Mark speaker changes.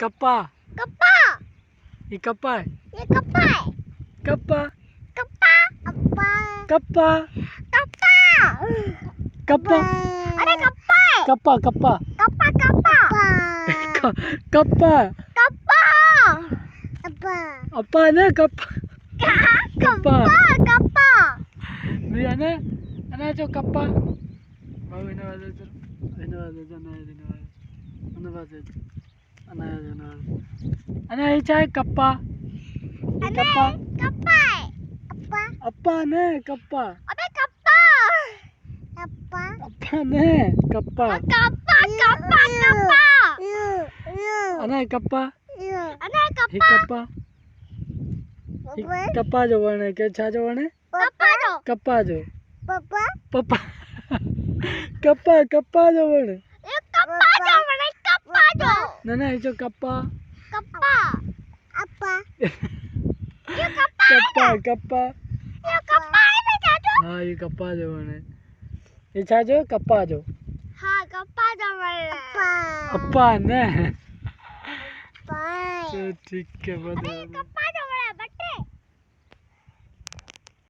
Speaker 1: kappa
Speaker 2: kappa
Speaker 1: ये कप्पा है
Speaker 2: ये कप्पा है
Speaker 1: कप्पा
Speaker 2: कप्पा कप्पा
Speaker 1: कप्पा
Speaker 2: कप्पा
Speaker 1: कप्पा
Speaker 2: अरे कप्पा है
Speaker 1: कप्पा कप्पा
Speaker 2: कप्पा कप्पा
Speaker 1: कप्पा
Speaker 2: कप्पा कप्पा
Speaker 1: अप्पा ने कप्पा कप्पा
Speaker 2: कप्पा
Speaker 1: बिया ने अना जो कप्पा बाबू ने वाले चल अना ये चाहे कप्पा ये कप्पा
Speaker 2: कप्पा है कप्पा
Speaker 1: अप्पा ने कप्पा
Speaker 2: अबे कप्पा कप्पा
Speaker 1: अप्पा ने कप्पा
Speaker 2: कप्पा कप्पा कप्पा
Speaker 1: अना कप्पा
Speaker 2: अरे
Speaker 1: ही
Speaker 2: कप्पा
Speaker 1: कप्पा जो बने के छा जो बने
Speaker 2: कप्पा दो
Speaker 1: कप्पा जो
Speaker 2: पापा
Speaker 1: पप्पा कप्पा कप्पा जो बने
Speaker 2: ये कप्पा दो मैंने कप्पा दो
Speaker 1: ना ये जो कप्पा
Speaker 2: कप्पा अपा ये
Speaker 1: कप्पा कप्पा
Speaker 2: ये कप्पा है बेटा तो
Speaker 1: हाँ ये कप्पा जो बने ये छा जो कप्पा जो
Speaker 2: हाँ कप्पा दो मैंने
Speaker 1: अप्पा ने
Speaker 2: पाए
Speaker 1: तो ठीक है बता
Speaker 2: कप्पा